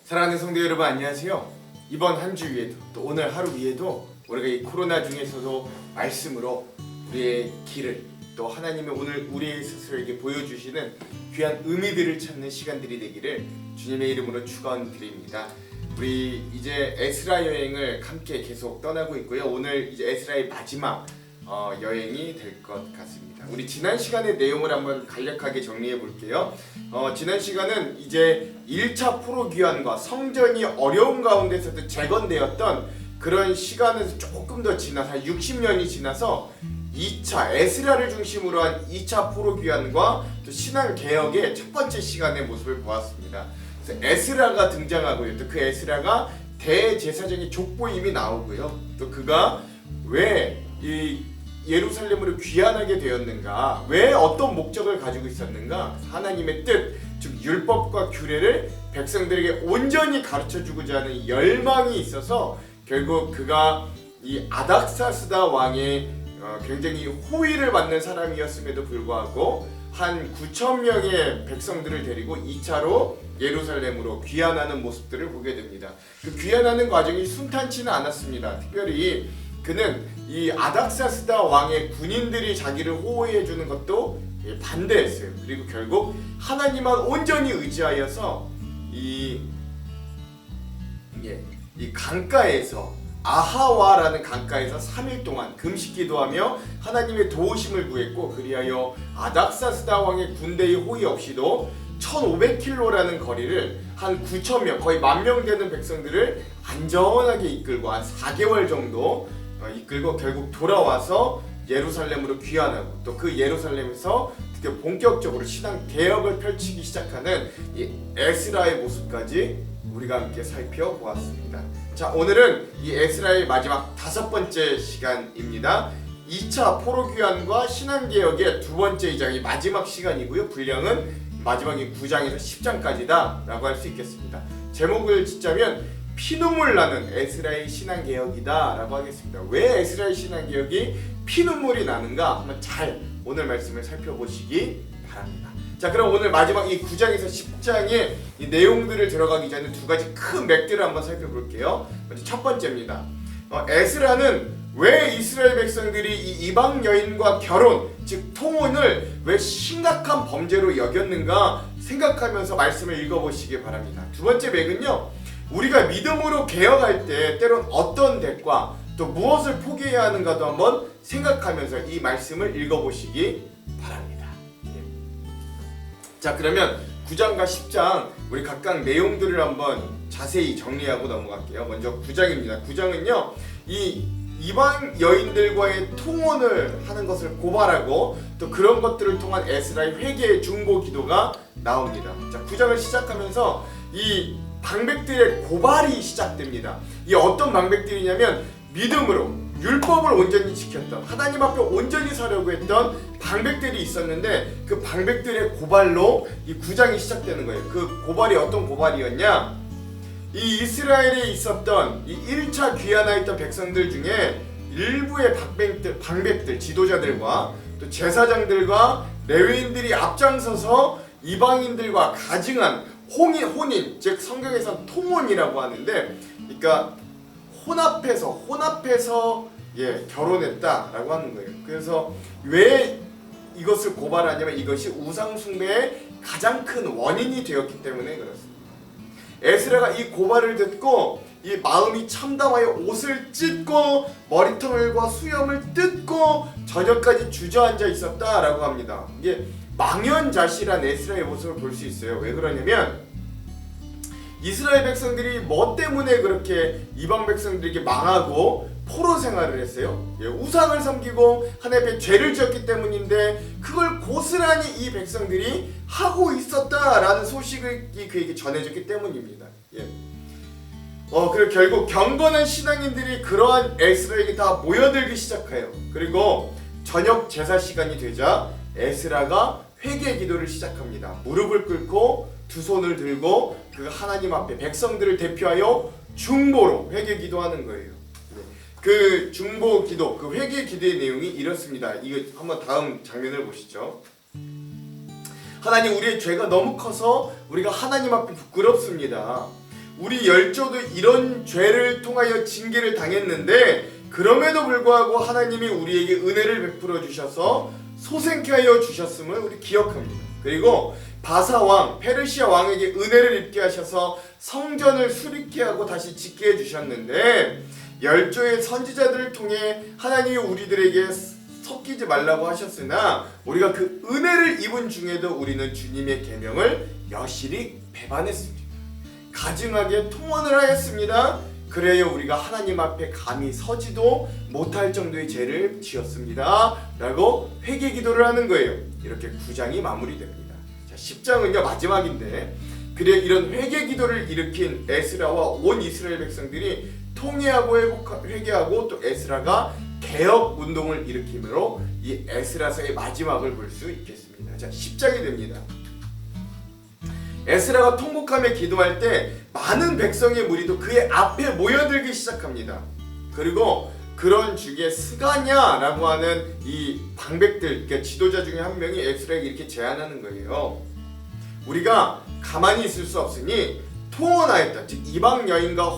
사랑하는 성도 여러분 안녕하세요. 이번 한 주 위에도 또 오늘 하루 위에도 우리가 이 코로나 중에서도 말씀으로 우리의 길을 또 하나님의 오늘 우리 스스로에게 보여주시는 귀한 의미들을 찾는 시간들이 되기를 주님의 이름으로 축원드립니다. 우리 이제 에스라 여행을 함께 계속 떠나고 있고요. 오늘 이제 에스라의 마지막 여행이 될 것 같습니다. 우리 지난 시간의 내용을 한번 간략하게 정리해 볼게요. 지난 시간은 이제 1차 포로 귀환과 성전이 어려운 가운데서도 재건되었던 그런 시간에서 조금 더 지나서 한 60년이 지나서 2차 에스라를 중심으로 한 2차 포로 귀환과 또 신앙 개혁의 첫 번째 시간의 모습을 보았습니다. 그래서 에스라가 등장하고요. 또 그 에스라가 대제사장의 족보임이 나오고요. 또 그가 왜 이 예루살렘으로 귀환하게 되었는가, 왜 어떤 목적을 가지고 있었는가, 하나님의 뜻, 즉 율법과 규례를 백성들에게 온전히 가르쳐주고자 하는 열망이 있어서 결국 그가 이 아닥사스다 왕의 굉장히 호의를 받는 사람이었음에도 불구하고 한 9천 명의 백성들을 데리고 2차로 예루살렘으로 귀환하는 모습들을 보게 됩니다. 그 귀환하는 과정이 순탄치는 않았습니다. 특별히 그는 이 아닥사스다 왕의 군인들이 자기를 호위해 주는 것도 반대했어요. 그리고 결국 하나님만 온전히 의지하여서 이 강가에서 아하와라는 강가에서 3일 동안 금식 기도하며 하나님의 도우심을 구했고, 그리하여 아닥사스다 왕의 군대의 호위 없이도 1500km라는 거리를 한 9,000명, 거의 10,000명 되는 백성들을 안전하게 이끌고 한 4개월 정도 이끌고 결국 돌아와서 예루살렘으로 귀환하고, 또 그 예루살렘에서 드디어 본격적으로 신앙 개혁을 펼치기 시작하는 이 에스라의 모습까지 우리가 함께 살펴보았습니다. 자, 오늘은 이 에스라의 마지막 5번째 시간입니다. 2차 포로 귀환과 신앙 개혁의 두 번째 이 마지막 시간이고요. 분량은 마지막이 9장에서 10장까지다 라고 할 수 있겠습니다. 제목을 짓자면 피눈물 나는 에스라의 신앙개혁이다 라고 하겠습니다. 왜 에스라의 신앙개혁이 피눈물이 나는가 한번 잘 오늘 말씀을 살펴보시기 바랍니다. 자, 그럼 오늘 마지막 이 9장에서 10장의 이 내용들을 들어가기 전에 두 가지 큰 맥들을 한번 살펴볼게요. 먼저 첫 번째입니다. 에스라는 왜 이스라엘 백성들이 이 이방 여인과 결혼, 즉 통혼을 왜 심각한 범죄로 여겼는가 생각하면서 말씀을 읽어보시기 바랍니다. 두 번째 맥은요, 우리가 믿음으로 개혁할 때 때론 어떤 대가 또 무엇을 포기해야 하는가도 한번 생각하면서 이 말씀을 읽어보시기 바랍니다. 자, 그러면 9장과 10장 우리 각각 내용들을 한번 자세히 정리하고 넘어갈게요. 먼저 9장입니다. 9장은요, 이 이방 여인들과의 통혼을 하는 것을 고발하고 또 그런 것들을 통한 에스라의 회개의 중보 기도가 나옵니다. 자, 9장을 시작하면서 이 방백들의 고발이 시작됩니다. 이 어떤 방백들이냐면 믿음으로 율법을 온전히 지켰던, 하나님 앞에 온전히 서려고 했던 방백들이 있었는데 그 방백들의 고발로 이 9장이 시작되는 거예요. 그 고발이 어떤 고발이었냐? 이 이스라엘에 있었던 이 1차 귀환하였던 백성들 중에 일부의 방백들, 지도자들과 또 제사장들과 레위인들이 앞장서서 이방인들과 가증한 혼인, 즉 성경에서는 통혼이라고 하는데, 그러니까 혼합해서 결혼했다라고 하는 거예요. 그래서 왜 이것을 고발하냐면 이것이 우상 숭배의 가장 큰 원인이 되었기 때문에 그렇습니다. 에스라가 이 고발을 듣고 이 마음이 참담하여 옷을 찢고 머리털과 수염을 뜯고 저녁까지 주저앉아 있었다라고 합니다. 이게 망연자실한 에스라의 모습을 볼 수 있어요. 왜 그러냐면 이스라엘 백성들이 뭐 때문에 그렇게 이방 백성들에게 망하고 포로 생활을 했어요? 우상을 섬기고 하나님 앞에 죄를 지었기 때문인데 그걸 고스란히 이 백성들이 하고 있었다라는 소식이 그에게 전해졌기 때문입니다. 그리고 결국 경건한 신앙인들이 그러한 에스라에게 다 모여들기 시작해요. 그리고 저녁 제사 시간이 되자 에스라가 회개 기도를 시작합니다. 무릎을 꿇고 두 손을 들고 그 하나님 앞에 백성들을 대표하여 중보로 회개 기도하는 거예요. 그 중보 기도, 그 회개 기도의 내용이 이렇습니다. 이거 한번 다음 장면을 보시죠. 하나님, 우리의 죄가 너무 커서 우리가 하나님 앞에 부끄럽습니다. 우리 열조도 이런 죄를 통하여 징계를 당했는데 그럼에도 불구하고 하나님이 우리에게 은혜를 베풀어 주셔서 소생케 하여 주셨음을 우리 기억합니다. 그리고 바사 왕, 페르시아 왕에게 은혜를 입게 하셔서 성전을 수리케 하고 다시 짓게 해주셨는데 열조의 선지자들을 통해 하나님이 우리들에게 섞이지 말라고 하셨으나 우리가 그 은혜를 입은 중에도 우리는 주님의 계명을 여실히 배반했습니다. 가증하게 통언을 하였습니다. 그래야 우리가 하나님 앞에 감히 서지도 못할 정도의 죄를 지었습니다 라고 회개 기도를 하는 거예요. 이렇게 9장이 마무리됩니다. 자, 10장은요 마지막인데 그래 이런 회개 기도를 일으킨 에스라와 온 이스라엘 백성들이 통회하고 회개하고 또 에스라가 개혁 운동을 일으킴으로 이 에스라서의 마지막을 볼 수 있겠습니다. 자, 10장이 됩니다. 에스라가 통곡하며 기도할 때 많은 백성의 무리도 그의 앞에 모여들기 시작합니다. 그리고 그런 중에 스가냐라고 하는 이 방백들, 그러니까 지도자 중에 한 명이 에스라에게 이렇게 제안하는 거예요. 우리가 가만히 있을 수 없으니 통혼하였던, 즉 이방 여인과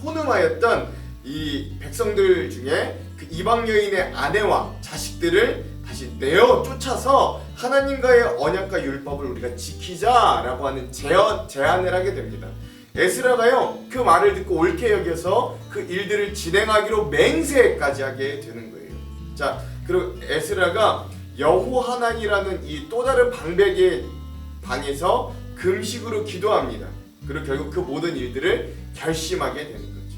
혼음하였던 이 백성들 중에 그 이방 여인의 아내와 자식들을 다시 내어 쫓아서 하나님과의 언약과 율법을 우리가 지키자라고 하는 제안을 하게 됩니다. 에스라가요 그 말을 듣고 옳게 여겨서 그 일들을 진행하기로 맹세까지 하게 되는 거예요. 자, 그리고 에스라가 여호하난이라는 이 또 다른 방백의 방에서 금식으로 기도합니다. 그리고 결국 그 모든 일들을 결심하게 되는 거죠.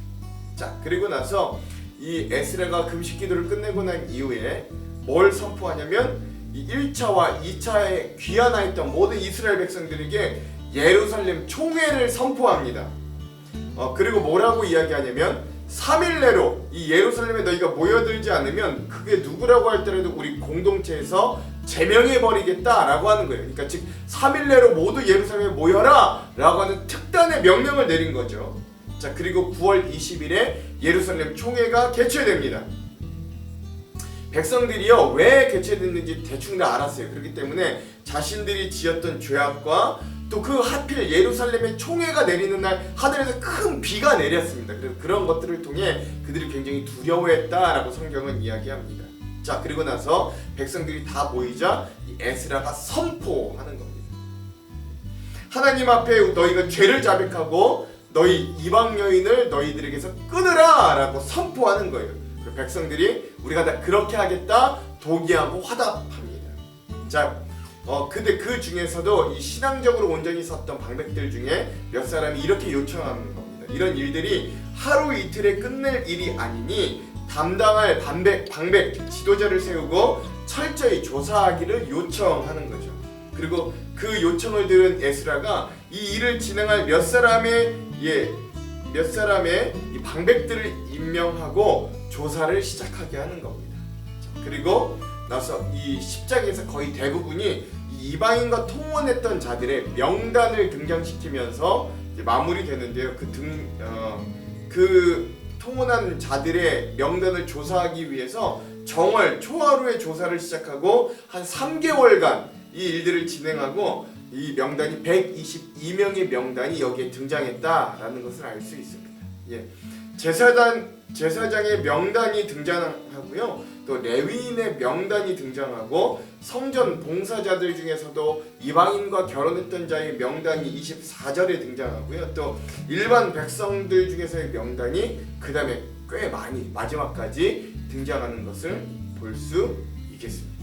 자, 그리고 나서 이 에스라가 금식 기도를 끝내고 난 이후에 뭘 선포하냐면 이 1차와 2차에 귀환하였던 모든 이스라엘 백성들에게 예루살렘 총회를 선포합니다. 그리고 뭐라고 이야기하냐면 3일 내로 이 예루살렘에 너희가 모여들지 않으면 그게 누구라고 할때라도 우리 공동체에서 제명해버리겠다라고 하는 거예요. 그러니까 즉 3일 내로 모두 예루살렘에 모여라 라고 하는 특단의 명령을 내린 거죠. 자, 그리고 9월 20일에 예루살렘 총회가 개최됩니다. 백성들이요 왜 개최됐는지 대충 다 알았어요. 그렇기 때문에 자신들이 지었던 죄악과 또 그 하필 예루살렘의 총회가 내리는 날 하늘에서 큰 비가 내렸습니다. 그래서 그런 것들을 통해 그들이 굉장히 두려워했다라고 성경은 이야기합니다. 자, 그리고 나서 백성들이 다 모이자 이 에스라가 선포하는 겁니다. 하나님 앞에 너희가 죄를 자백하고 너희 이방 여인을 너희들에게서 끊으라 라고 선포하는 거예요. 백성들이 우리가 다 그렇게 하겠다 동의하고 화답합니다. 자, 근데 그 중에서도 이 신앙적으로 온전히 섰던 방백들 중에 몇 사람이 이렇게 요청하는 겁니다. 이런 일들이 하루 이틀에 끝낼 일이 아니니 담당할 방백 지도자를 세우고 철저히 조사하기를 요청하는 거죠. 그리고 그 요청을 들은 에스라가 이 일을 진행할 몇 사람의 이 방백들을 임명하고 조사를 시작하게 하는 겁니다. 그리고 나서 이 10장에서 거의 대부분이 이방인과 통혼했던 자들의 명단을 등장시키면서 이제 마무리되는데요. 그 통혼한 자들의 명단을 조사하기 위해서 정월 초하루에 조사를 시작하고 한 3개월간 이 일들을 진행하고 이 명단이 122명의 명단이 여기에 등장했다라는 것을 알 수 있습니다. 예. 제사장의 명단이 등장하고요. 또 레위인의 명단이 등장하고 성전 봉사자들 중에서도 이방인과 결혼했던 자의 명단이 24절에 등장하고요. 또 일반 백성들 중에서의 명단이 그 다음에 꽤 많이 마지막까지 등장하는 것을 볼 수 있겠습니다.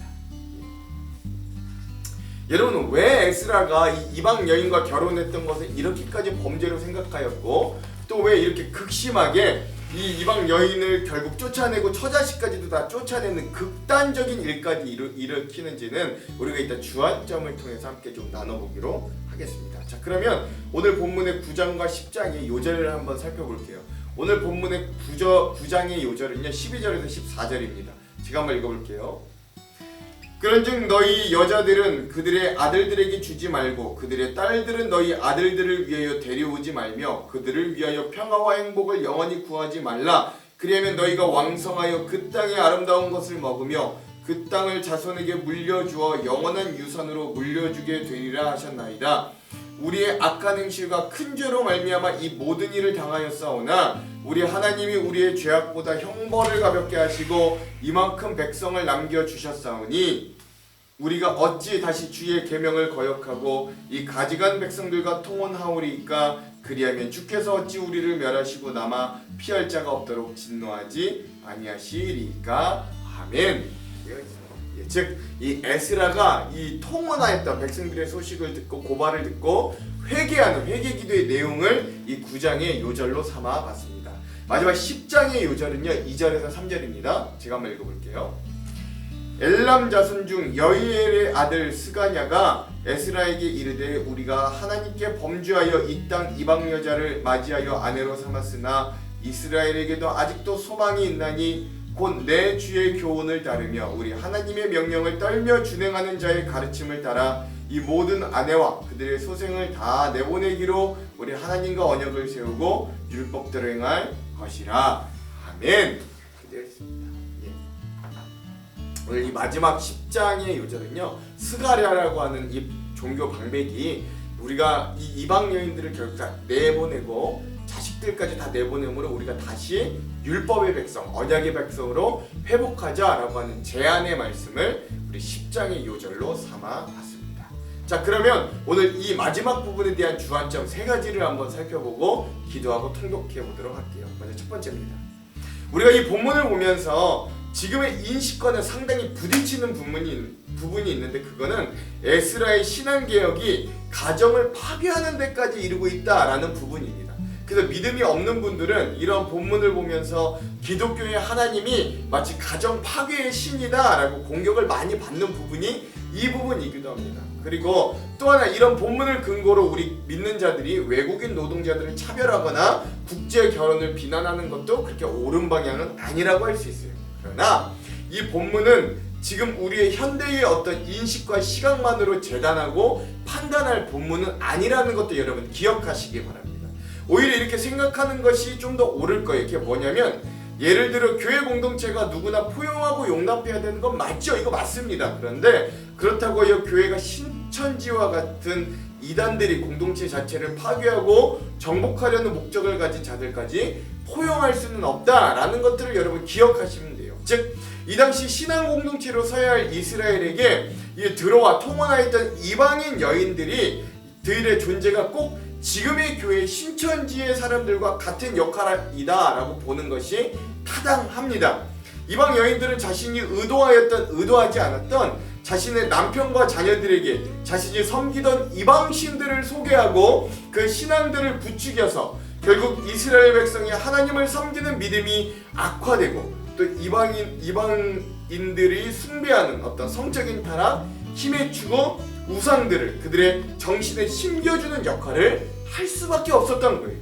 여러분, 왜 에스라가 이 이방 여인과 결혼했던 것을 이렇게까지 범죄로 생각하였고 또 왜 이렇게 극심하게 이 이방 여인을 결국 쫓아내고 처자식까지도 다 쫓아내는 극단적인 일까지 일으키는지는 우리가 이따 주안점을 통해서 함께 좀 나눠보기로 하겠습니다. 자, 그러면 오늘 본문의 9장과 10장의 요절을 한번 살펴볼게요. 오늘 본문의 9장의 요절은요 12절에서 14절입니다. 제가 한번 읽어볼게요. 그런즉 너희 여자들은 그들의 아들들에게 주지 말고 그들의 딸들은 너희 아들들을 위하여 데려오지 말며 그들을 위하여 평화와 행복을 영원히 구하지 말라. 그리하면 너희가 왕성하여 그 땅의 아름다운 것을 먹으며 그 땅을 자손에게 물려주어 영원한 유산으로 물려주게 되리라 하셨나이다. 우리의 악한 행실과 큰 죄로 말미암아 이 모든 일을 당하였사오나 우리 하나님이 우리의 죄악보다 형벌을 가볍게 하시고 이만큼 백성을 남겨주셨사오니 우리가 어찌 다시 주의 계명을 거역하고 이 가증한 백성들과 통혼하오리이까 그리하면 주께서 어찌 우리를 멸하시고 남아 피할 자가 없도록 진노하지 아니하시리이까. 아멘. 즉 이 에스라가 이 통혼하였던 백성들의 소식을 듣고 고발을 듣고 회개하는 회개기도의 내용을 이 9장의 요절로 삼아 봤습니다. 마지막 10장의 요절은요 2절에서 3절입니다. 제가 한번 읽어볼게요. 엘람 자손 중 여이엘의 아들 스가냐가 에스라에게 이르되 우리가 하나님께 범죄하여 이 땅 이방 여자를 맞이하여 아내로 삼았으나 이스라엘에게도 아직도 소망이 있나니 곧 내 주의 교훈을 따르며 우리 하나님의 명령을 떨며 준행하는 자의 가르침을 따라 이 모든 아내와 그들의 소생을 다 내보내기로 우리 하나님과 언약을 세우고 율법대로 행할 것이라. 아멘. 그대였습니다. 오늘 이 마지막 10장의 요절은요 스가랴라고 하는 이 종교 방백이 우리가 이 이방 여인들을 결국 다 내보내고 자식들까지 다 내보내므로 우리가 다시 율법의 백성, 언약의 백성으로 회복하자라고 하는 제안의 말씀을 우리 10장의 요절로 삼아 봤습니다. 자, 그러면 오늘 이 마지막 부분에 대한 주안점 3가지를 한번 살펴보고 기도하고 통독해 보도록 할게요. 먼저 첫 번째입니다. 우리가 이 본문을 보면서 지금의 인식과는 상당히 부딪히는 부분이 있는데 그거는 에스라의 신앙개혁이 가정을 파괴하는 데까지 이르고 있다라는 부분입니다. 그래서 믿음이 없는 분들은 이런 본문을 보면서 기독교의 하나님이 마치 가정 파괴의 신이다라고 공격을 많이 받는 부분이 이 부분이기도 합니다. 그리고 또 하나 이런 본문을 근거로 우리 믿는 자들이 외국인 노동자들을 차별하거나 국제 결혼을 비난하는 것도 그렇게 옳은 방향은 아니라고 할 수 있어요. 그러나 이 본문은 지금 우리의 현대의 어떤 인식과 시각만으로 재단하고 판단할 본문은 아니라는 것도 여러분 기억하시기 바랍니다. 오히려 이렇게 생각하는 것이 좀 더 옳을 거예요. 이게 뭐냐면 예를 들어 교회 공동체가 누구나 포용하고 용납해야 되는 건 맞죠. 이거 맞습니다. 그런데 그렇다고 해요 교회가 신천지와 같은 이단들이 공동체 자체를 파괴하고 정복하려는 목적을 가진 자들까지 포용할 수는 없다라는 것들을 여러분 기억하시면 돼요. 즉 이 당시 신앙 공동체로 서야 할 이스라엘에게 들어와 통혼하였던 이방인 여인들이 들의 존재가 꼭 지금의 교회 신천지의 사람들과 같은 역할이다 라고 보는 것이 타당합니다. 이방 여인들은 자신이 의도하지 않았던 자신의 남편과 자녀들에게 자신이 섬기던 이방 신들을 소개하고 그 신앙들을 부추겨서 결국 이스라엘 백성이 하나님을 섬기는 믿음이 악화되고 또 이방인들이 숭배하는 어떤 성적인 타락, 힘의 추구, 우상들을 그들의 정신에 심겨주는 역할을 할 수밖에 없었던 거예요.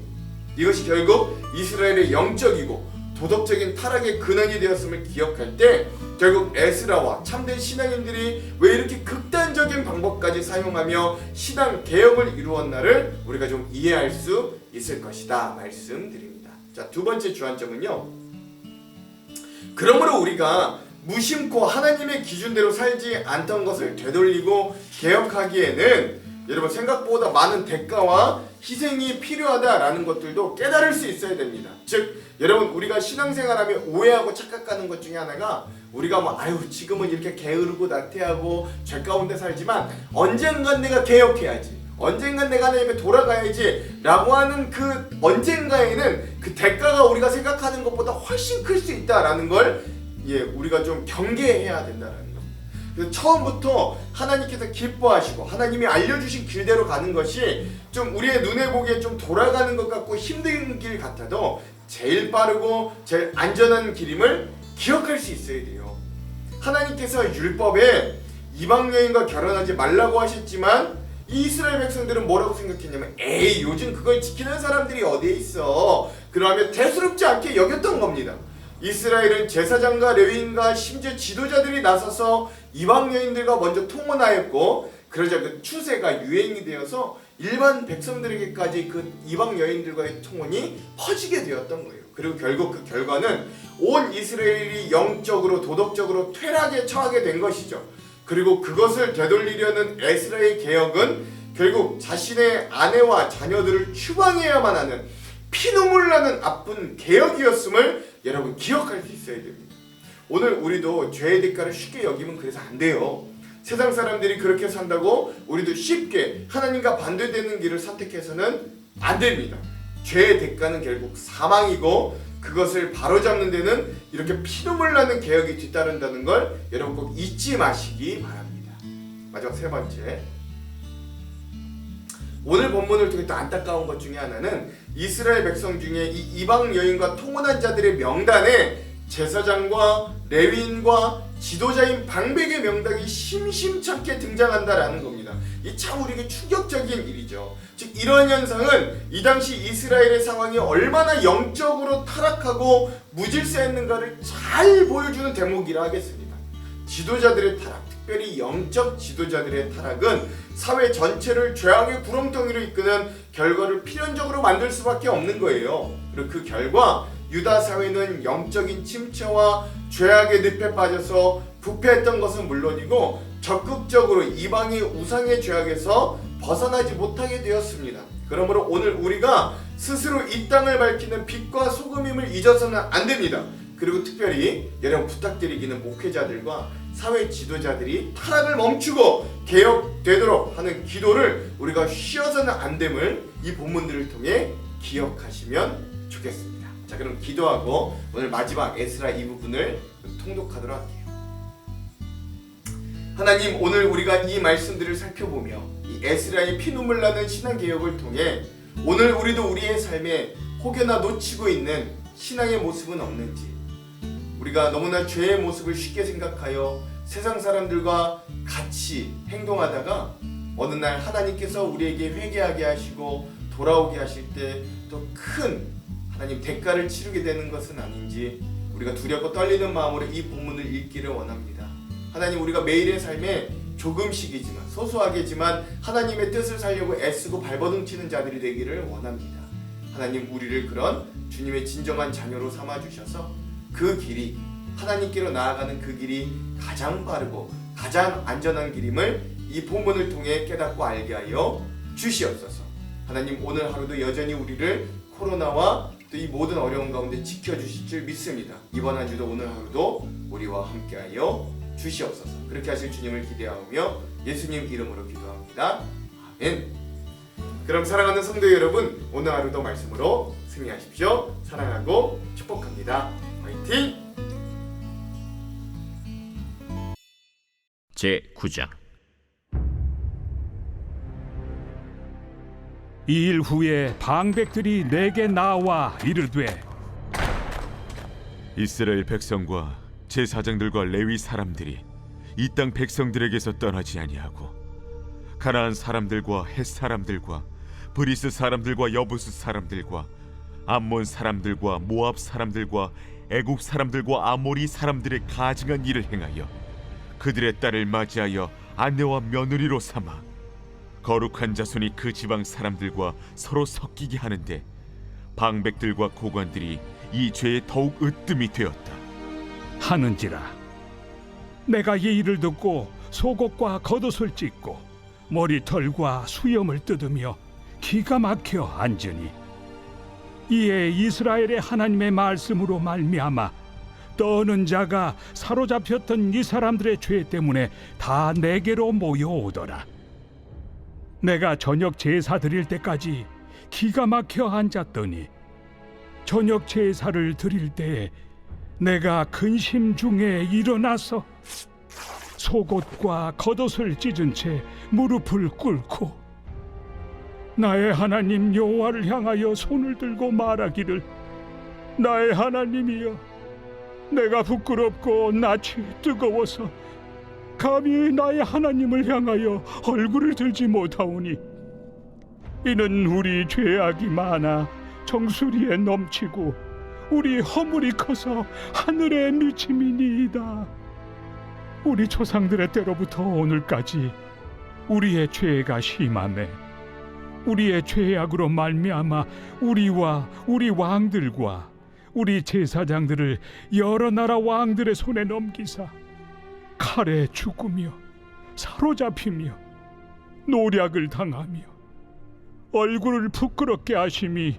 이것이 결국 이스라엘의 영적이고 도덕적인 타락의 근원이 되었음을 기억할 때 결국 에스라와 참된 신앙인들이 왜 이렇게 극단적인 방법까지 사용하며 신앙 개혁을 이루었나를 우리가 좀 이해할 수 있을 것이다 말씀드립니다. 자, 두 번째 주안점은요. 그러므로 우리가 무심코 하나님의 기준대로 살지 않던 것을 되돌리고 개혁하기에는 여러분 생각보다 많은 대가와 희생이 필요하다라는 것들도 깨달을 수 있어야 됩니다. 즉 여러분 우리가 신앙생활하면 오해하고 착각하는 것 중에 하나가 우리가 지금은 이렇게 게으르고 나태하고 죄 가운데 살지만 언젠간 내가 개혁해야지, 언젠간 내가 하나님 앞에 돌아가야지 라고 하는 그 언젠가에는 그 대가가 우리가 생각하는 것보다 훨씬 클 수 있다라는 걸 우리가 좀 경계해야 된다는 겁니다. 그래서 처음부터 하나님께서 기뻐하시고 하나님이 알려주신 길대로 가는 것이 좀 우리의 눈에 보기에 좀 돌아가는 것 같고 힘든 길 같아도 제일 빠르고 제일 안전한 길임을 기억할 수 있어야 돼요. 하나님께서 율법에 이방 여인과 결혼하지 말라고 하셨지만 이 이스라엘 백성들은 뭐라고 생각했냐면 에이 요즘 그걸 지키는 사람들이 어디에 있어, 그러면 대수롭지 않게 여겼던 겁니다. 이스라엘은 제사장과 레위인과 심지어 지도자들이 나서서 이방 여인들과 먼저 통혼하였고 그러자 그 추세가 유행이 되어서 일반 백성들에게까지 그 이방 여인들과의 통혼이 퍼지게 되었던 거예요. 그리고 결국 그 결과는 온 이스라엘이 영적으로 도덕적으로 퇴락에 처하게 된 것이죠. 그리고 그것을 되돌리려는 에스라의 개혁은 결국 자신의 아내와 자녀들을 추방해야만 하는 피눈물 나는 나쁜 개혁이었음을 여러분 기억할 수 있어야 됩니다. 오늘 우리도 죄의 대가를 쉽게 여기면 그래서 안 돼요. 세상 사람들이 그렇게 산다고 우리도 쉽게 하나님과 반대되는 길을 선택해서는 안 됩니다. 죄의 대가는 결국 사망이고 그것을 바로잡는 데는 이렇게 피눈물 나는 개혁이 뒤따른다는 걸 여러분 꼭 잊지 마시기 바랍니다. 마지막 세 번째, 오늘 본문을 통해 또 안타까운 것 중에 하나는 이스라엘 백성 중에 이 이방 여인과 통혼한 자들의 명단에 제사장과 레위인과 지도자인 방백의 명단이 심심찮게 등장한다라는 겁니다. 이 참 우리에게 충격적인 일이죠. 즉 이러한 현상은 이 당시 이스라엘의 상황이 얼마나 영적으로 타락하고 무질서했는가를 잘 보여주는 대목이라 하겠습니다. 지도자들의 타락, 특별히 영적 지도자들의 타락은 사회 전체를 죄악의 구렁텅이로 이끄는 결과를 필연적으로 만들 수밖에 없는 거예요. 그리고 그 결과 유다 사회는 영적인 침체와 죄악의 늪에 빠져서 부패했던 것은 물론이고 적극적으로 이방의 우상의 죄악에서 벗어나지 못하게 되었습니다. 그러므로 오늘 우리가 스스로 이 땅을 밝히는 빛과 소금임을 잊어서는 안 됩니다. 그리고 특별히 여러분 부탁드리기는 목회자들과 사회 지도자들이 타락을 멈추고 개혁되도록 하는 기도를 우리가 쉬어서는 안 됨을 이 본문들을 통해 기억하시면 좋겠습니다. 자, 그럼 기도하고 오늘 마지막 에스라 이 부분을 통독하도록 할게요. 하나님, 오늘 우리가 이 말씀들을 살펴보며 이 에스라의 피눈물 나는 신앙개혁을 통해 오늘 우리도 우리의 삶에 혹여나 놓치고 있는 신앙의 모습은 없는지, 우리가 너무나 죄의 모습을 쉽게 생각하여 세상 사람들과 같이 행동하다가 어느 날 하나님께서 우리에게 회개하게 하시고 돌아오게 하실 때 또 큰 하나님 대가를 치르게 되는 것은 아닌지 우리가 두렵고 떨리는 마음으로 이 본문을 읽기를 원합니다. 하나님, 우리가 매일의 삶에 조금씩이지만 소소하게지만 하나님의 뜻을 살려고 애쓰고 발버둥 치는 자들이 되기를 원합니다. 하나님, 우리를 그런 주님의 진정한 자녀로 삼아주셔서 그 길이, 하나님께로 나아가는 그 길이 가장 빠르고 가장 안전한 길임을 이 본문을 통해 깨닫고 알게 하여 주시옵소서. 하나님, 오늘 하루도 여전히 우리를 코로나와 또 이 모든 어려운 가운데 지켜주실 줄 믿습니다. 이번 한 주도 오늘 하루도 우리와 함께하여 주시옵소서. 그렇게 하실 주님을 기대하며 예수님 이름으로 기도합니다. 아멘. 그럼 사랑하는 성도 여러분, 오늘 하루도 말씀으로 승리하십시오. 사랑하고 축복합니다. 화이팅! 제9장. 이 일 후에 방백들이 내게 나와 이르되, 이스라엘 백성과 제사장들과 레위 사람들이 이 땅 백성들에게서 떠나지 아니하고 가나안 사람들과 헷 사람들과 브리스 사람들과 여부스 사람들과 암몬 사람들과 모압 사람들과 애굽 사람들과 아모리 사람들의 가증한 일을 행하여 그들의 딸을 맞이하여 아내와 며느리로 삼아 거룩한 자손이 그 지방 사람들과 서로 섞이게 하는데 방백들과 고관들이 이 죄에 더욱 으뜸이 되었다 하는지라. 내가 이 일을 듣고 속옷과 겉옷을 찢고 머리털과 수염을 뜯으며 기가 막혀 앉으니, 이에 이스라엘의 하나님의 말씀으로 말미암아 떠는 자가 사로잡혔던 이 사람들의 죄 때문에 다 내게로 모여오더라. 내가 저녁 제사 드릴 때까지 기가 막혀 앉았더니 저녁 제사를 드릴 때에 내가 근심 중에 일어나서 속옷과 겉옷을 찢은 채 무릎을 꿇고 나의 하나님 여호와를 향하여 손을 들고 말하기를, 나의 하나님이여, 내가 부끄럽고 낯이 뜨거워서 감히 나의 하나님을 향하여 얼굴을 들지 못하오니, 이는 우리 죄악이 많아 정수리에 넘치고 우리 허물이 커서 하늘에 미침이니이다. 우리 조상들의 때로부터 오늘까지 우리의 죄가 심하매 우리의 죄악으로 말미암아 우리와 우리 왕들과 우리 제사장들을 여러 나라 왕들의 손에 넘기사 칼에 죽으며 사로잡히며 노략을 당하며 얼굴을 부끄럽게 하심이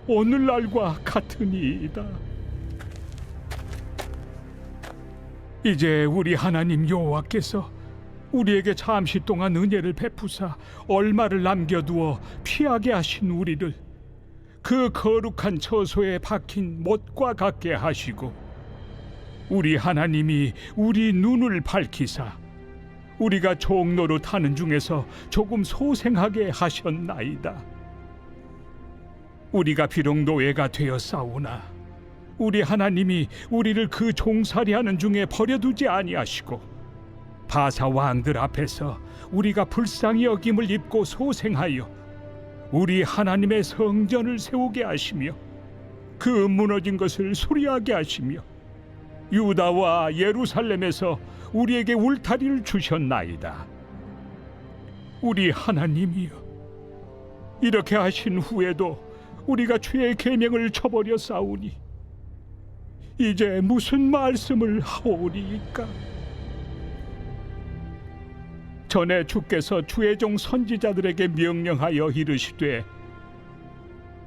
오늘날과 같으니이다. 이제 우리 하나님 여호와께서 우리에게 잠시 동안 은혜를 베푸사 얼마를 남겨두어 피하게 하신 우리를 그 거룩한 처소에 박힌 못과 같게 하시고, 우리 하나님이 우리 눈을 밝히사 우리가 종로로 타는 중에서 조금 소생하게 하셨나이다. 우리가 비록 노예가 되었사오나 우리 하나님이 우리를 그 종살이하는 중에 버려두지 아니하시고, 바사 왕들 앞에서 우리가 불쌍히 여김을 입고 소생하여 우리 하나님의 성전을 세우게 하시며 그 무너진 것을 수리하게 하시며 유다와 예루살렘에서 우리에게 울타리를 주셨나이다. 우리 하나님이여, 이렇게 하신 후에도 우리가 주의 계명을 저버려 싸우니 이제 무슨 말씀을 하오리이까? 전에 주께서 주의 종 선지자들에게 명령하여 이르시되,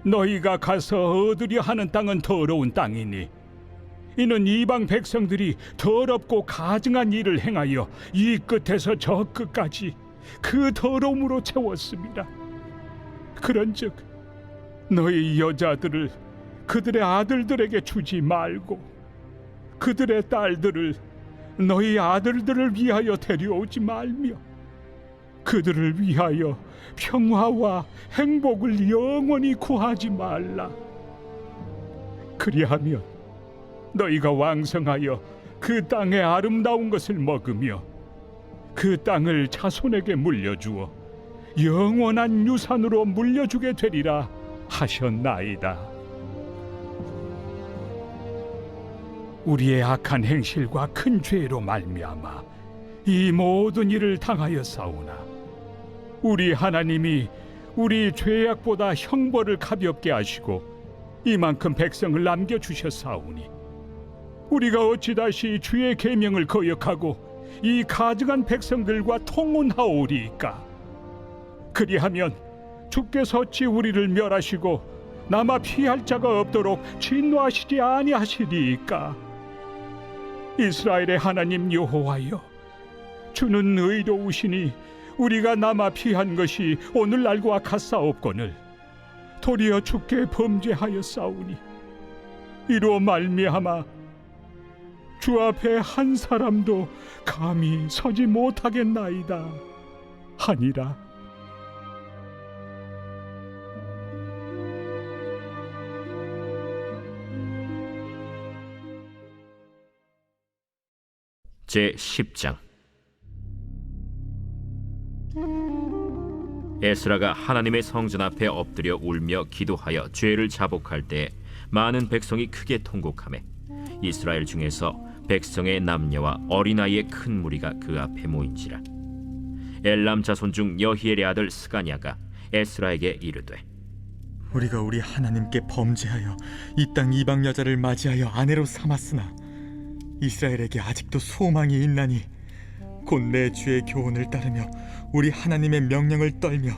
너희가 가서 얻으려 하는 땅은 더러운 땅이니 이는 이방 백성들이 더럽고 가증한 일을 행하여 이 끝에서 저 끝까지 그 더러움으로 채웠습니다. 그런즉 너희 여자들을 그들의 아들들에게 주지 말고 그들의 딸들을 너희 아들들을 위하여 데려오지 말며 그들을 위하여 평화와 행복을 영원히 구하지 말라. 그리하면 너희가 왕성하여 그 땅의 아름다운 것을 먹으며 그 땅을 자손에게 물려주어 영원한 유산으로 물려주게 되리라 하셨나이다. 우리의 악한 행실과 큰 죄로 말미암아 이 모든 일을 당하였사오나 우리 하나님이 우리 죄악보다 형벌을 가볍게 하시고 이만큼 백성을 남겨주셨사오니 우리가 어찌 다시 주의 계명을 거역하고 이 가증한 백성들과 통혼하오리이까? 그리하면 주께서 어찌 우리를 멸하시고 남아 피할 자가 없도록 진노하시지 아니하시리이까? 이스라엘의 하나님 여호와여, 주는 의로우시니 우리가 남아 피한 것이 오늘날과 같사옵거늘 도리어 주께 범죄하였사오니 이로 말미암아 주 앞에 한 사람도 감히 서지 못하겠나이다 하니라. 제10장. 에스라가 하나님의 성전 앞에 엎드려 울며 기도하여 죄를 자복할 때 많은 백성이 크게 통곡하매 이스라엘 중에서 백성의 남녀와 어린아이의 큰 무리가 그 앞에 모인지라. 엘람 자손 중 여히엘의 아들 스가냐가 에스라에게 이르되, 우리가 우리 하나님께 범죄하여 이 땅 이방 여자를 맞이하여 아내로 삼았으나 이스라엘에게 아직도 소망이 있나니 곧 내 주의 교훈을 따르며 우리 하나님의 명령을 떨며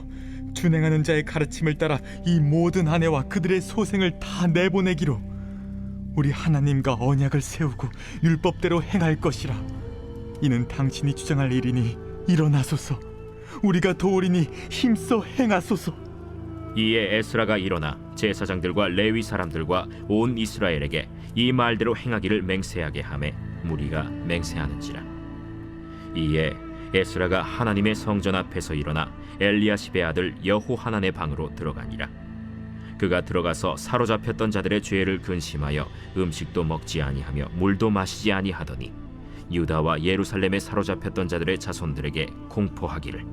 준행하는 자의 가르침을 따라 이 모든 아내와 그들의 소생을 다 내보내기로 우리 하나님과 언약을 세우고 율법대로 행할 것이라. 이는 당신이 주장할 일이니 일어나소서. 우리가 도우리니 힘써 행하소서. 이에 에스라가 일어나 제사장들과 레위 사람들과 온 이스라엘에게 이 말대로 행하기를 맹세하게 하매 무리가 맹세하는지라. 이에 에스라가 하나님의 성전 앞에서 일어나 엘리야십의 아들 여호하난의 방으로 들어가니라. 그가 들어가서 사로잡혔던 자들의 죄를 근심하여 음식도 먹지 아니하며 물도 마시지 아니하더니 유다와 예루살렘에 사로잡혔던 자들의 자손들에게 공포하기를,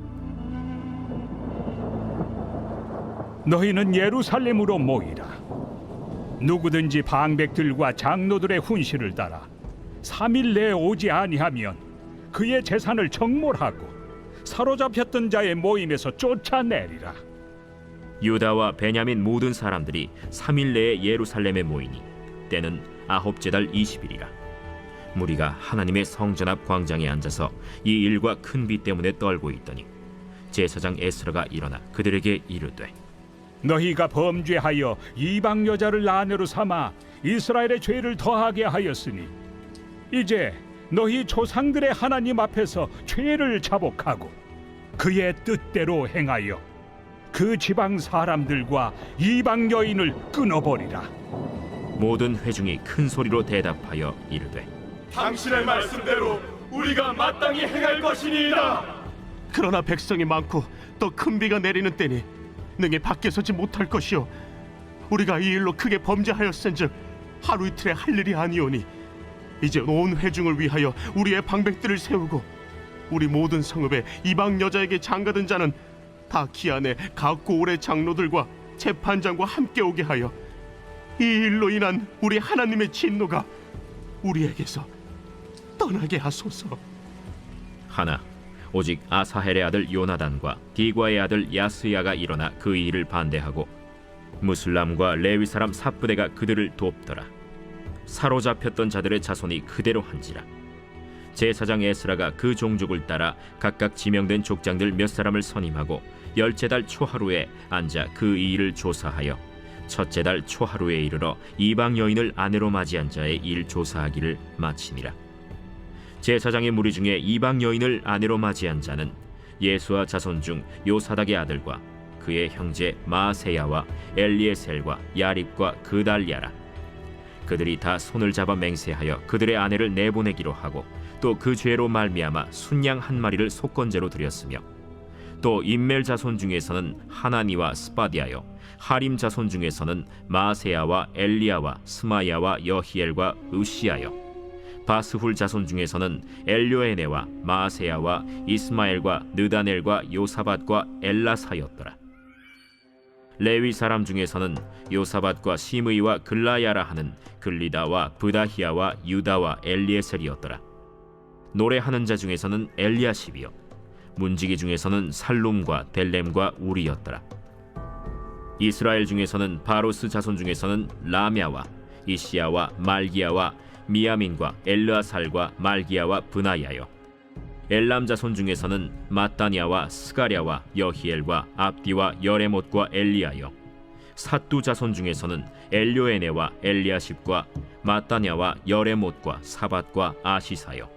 너희는 예루살렘으로 모이라. 누구든지 방백들과 장로들의 훈시를 따라 3일 내에 오지 아니하면 그의 재산을 정몰하고 사로잡혔던 자의 모임에서 쫓아내리라. 유다와 베냐민 모든 사람들이 3일 내에 예루살렘에 모이니 때는 아홉째 달 20일이라. 무리가 하나님의 성전 앞 광장에 앉아서 이 일과 큰 비 때문에 떨고 있더니 제사장 에스라가 일어나 그들에게 이르되 너희가 범죄하여 이방 여자를 아내로 삼아 이스라엘의 죄를 더하게 하였으니 이제 너희 조상들의 하나님 앞에서 죄를 자복하고 그의 뜻대로 행하여 그 지방 사람들과 이방 여인을 끊어버리라. 모든 회중이 큰 소리로 대답하여 이르되 당신의 말씀대로 우리가 마땅히 행할 것이니이다. 그러나 백성이 많고 또 큰 비가 내리는 때니 능히 밖에 서지 못할 것이요 우리가 이 일로 크게 범죄하였은즉 하루 이틀에 할 일이 아니오니 이제 온 회중을 위하여 우리의 방백들을 세우고 우리 모든 성읍에 이방 여자에게 장가든 자는 다 기한에 각고 올의 장로들과 재판장과 함께 오게 하여 이 일로 인한 우리 하나님의 진노가 우리에게서 떠나게 하소서. 하나 오직 아사헬의 아들 요나단과 디과의 아들 야스야가 일어나 그 일을 반대하고 무슬람과 레위 사람 삽부대가 그들을 돕더라. 사로잡혔던 자들의 자손이 그대로 한지라. 제사장 에스라가 그 종족을 따라 각각 지명된 족장들 몇 사람을 선임하고 10달 초하루에 앉아 그 일을 조사하여 첫째 달 초하루에 이르러 이방 여인을 아내로 맞이한 자의 일 조사하기를 마치니라. 제사장의 무리 중에 이방 여인을 아내로 맞이한 자는 예수와 자손 중 요사닥의 아들과 그의 형제 마세야와 엘리에셀과 야립과 그달랴라. 그들이 다 손을 잡아 맹세하여 그들의 아내를 내보내기로 하고 또 그 죄로 말미암아 순양 한 마리를 속건제로 드렸으며 또 임멜 자손 중에서는 하나니와 스바디아요 하림 자손 중에서는 마세야와 엘리야와 스마야와 여히엘과 으시야요 바스훌 자손 중에서는 엘료에네와 마세야와 이스마엘과 느다넬과 요사밧과 엘라사였더라. 레위 사람 중에서는 요사밧과 시므이와 글라야라 하는 글리다와 브다히야와 유다와 엘리에셀이었더라. 노래하는 자 중에서는 엘리야십이요 문지기 중에서는 살룸과 델렘과 우리였더라. 이스라엘 중에서는 바로스 자손 중에서는 라мя와 이시야와 말기야와 미야민과 엘르아살과 말기야와 브나야요 엘람 자손 중에서는 마따냐와 스가랴와 여히엘과 압디와 여레못과 엘리야요 삿두 자손 중에서는 엘료에네와 엘리아십과 마따냐와 여레못과 사밧과 아시사요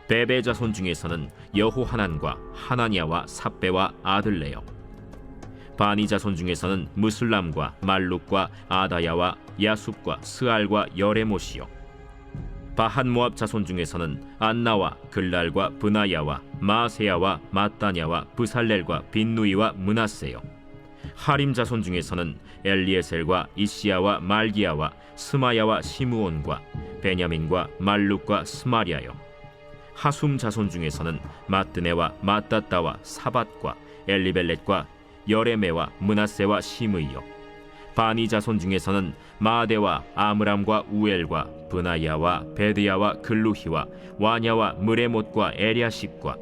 베베 자손 중에서는 여호하난과 하나냐와 삽베와 아들레요 바니 자손 중에서는 무슬람과 말룩과 아다야와 야숲과 스알과 여레못이요 바한 모압 자손 중에서는 안나와 글랄과 브나야와 마세야와 마따냐와 브살렐과 빈누이와 므낫세요 하림 자손 중에서는 엘리에셀과 이시야와 말기야와 스마야와 시므온과 베냐민과 말룩과 스마리아요 하숨 자손 중에서는 마뜨네와 마따따와 사밧과 엘리벨렛과 여레메와 므낫세와 시므이요 바니 자손 중에서는 마데와 아므람과 우엘과 브나야와 베드야와 글루히와 와냐와 무레못과 에리아십과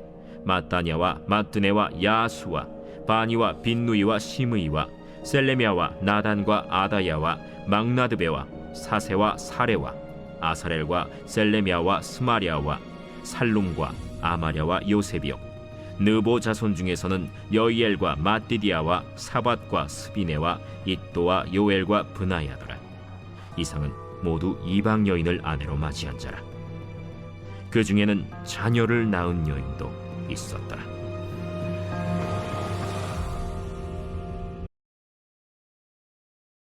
마따냐와 마뜨네와 야수와 바니와 빈누이와 시므이와 셀레미아와 나단과 아다야와 막나드베와 사세와 사레와 아사렐과 셀레미아와 스마리아와 살룸과 아마랴와 요셉이요 느보 자손 중에서는 여이엘과 마띠디아와 사밧과 스비네와 잇도와 요엘과 브나야더라. 이상은 모두 이방 여인을 아내로 맞이한 자라. 그 중에는 자녀를 낳은 여인도 있었더라.